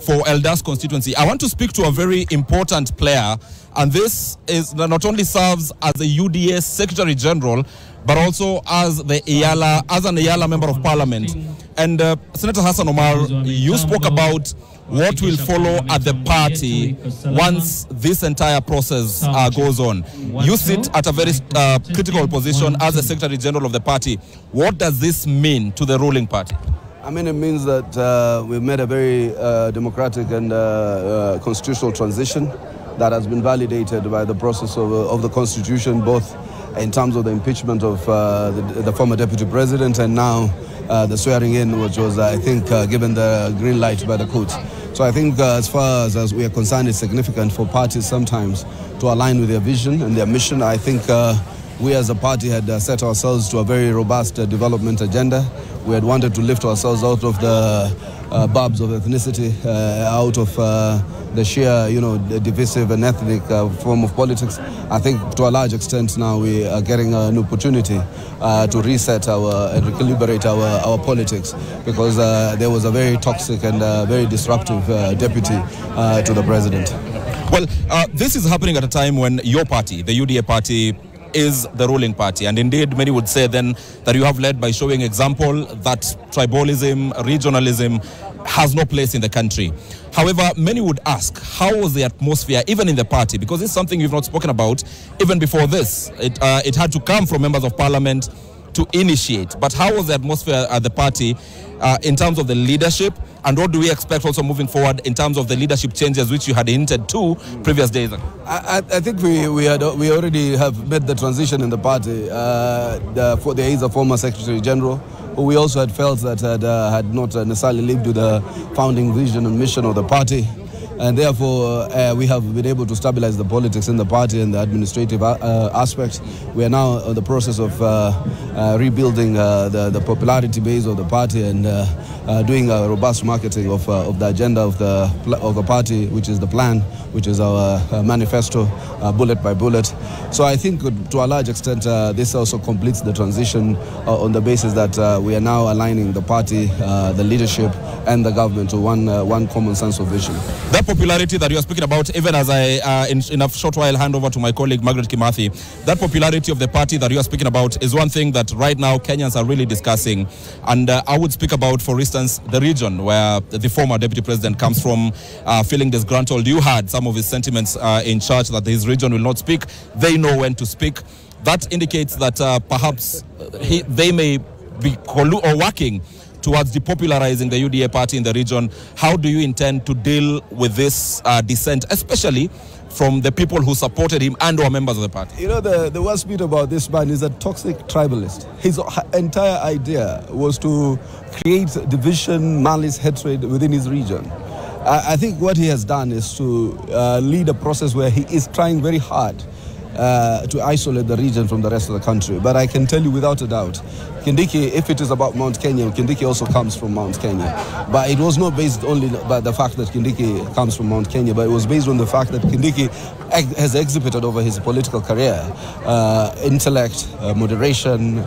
for Eldas constituency. I want to speak to a very important player, and this is not only serves as the UDA Secretary General, but also as an Iyala Member of Parliament. And Senator Hassan Omar, you spoke about what will follow at the party once this entire process goes on. You sit at a very critical position as the Secretary General of the party. What does this mean to the ruling party? I mean, it means that we've made a very democratic and constitutional transition that has been validated by the process of the Constitution, both in terms of the impeachment of the former Deputy President and now the swearing in, which was, I think, given the green light by the court. So I think as far as we are concerned, it's significant for parties sometimes to align with their vision and their mission. I think we as a party had set ourselves to a very robust development agenda. We had wanted to lift ourselves out of the barbs of ethnicity, out of the sheer, divisive and ethnic form of politics. I think to a large extent now we are getting an opportunity to reset and recalibrate our politics, because there was a very toxic and very disruptive deputy to the president. Well, this is happening at a time when your party, the UDA party, is the ruling party, and indeed many would say then that you have led by showing example that tribalism, regionalism has no place in the country. However, many would ask, how was the atmosphere even in the party? Because it's something you've not spoken about even before this. It had to come from members of parliament to initiate. But how was the atmosphere at the party in terms of the leadership, and what do we expect also moving forward in terms of the leadership changes which you had hinted to previous days? I think we already have made the transition in the party. There is a former Secretary General who we also had felt that had not necessarily lived to the founding vision and mission of the party. And therefore, we have been able to stabilize the politics in the party and the administrative aspect. We are now in the process of rebuilding the popularity base of the party and doing a robust marketing of the agenda of the party, which is the plan, which is our manifesto, bullet by bullet. So I think to a large extent, this also completes the transition on the basis that we are now aligning the party, the leadership, and the government to one common sense of vision. That popularity that you are speaking about, even as I, in a short while, hand over to my colleague Margaret Kimathi, that popularity of the party that you are speaking about is one thing that right now Kenyans are really discussing. And I would speak about, for instance, the region where the former Deputy President comes from, feeling disgruntled. You had some of his sentiments in church that his region will not speak. They know when to speak. That indicates that perhaps they may be working towards depopularizing the UDA party in the region. How do you intend to deal with this dissent, especially from the people who supported him and or members of the party? You know, the worst bit about this man is a toxic tribalist. His entire idea was to create division, malice, hatred within his region. I think what he has done is to lead a process where he is trying very hard to isolate the region from the rest of the country. But I can tell you without a doubt, Kindiki, if it is about Mount Kenya, Kindiki also comes from Mount Kenya. But it was not based only by the fact that Kindiki comes from Mount Kenya, but it was based on the fact that Kindiki has exhibited over his political career intellect, moderation,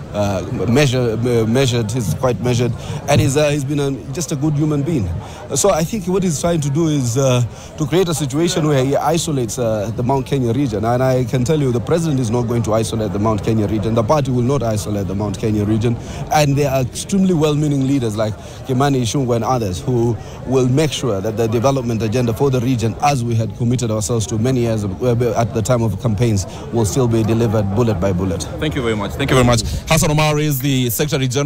measured, he's quite measured, and he's been just a good human being. So I think what he's trying to do is to create a situation where he isolates the Mount Kenya region. And I can tell you the president is not going to isolate the Mount Kenya region. The party will not isolate the Mount Kenya region. And there are extremely well-meaning leaders like Kimani Ichung'wah and others who will make sure that the development agenda for the region, as we had committed ourselves to many years at the time of campaigns, will still be delivered bullet by bullet. Thank you very much. Thank you very much. Hassan Omar is the Secretary General.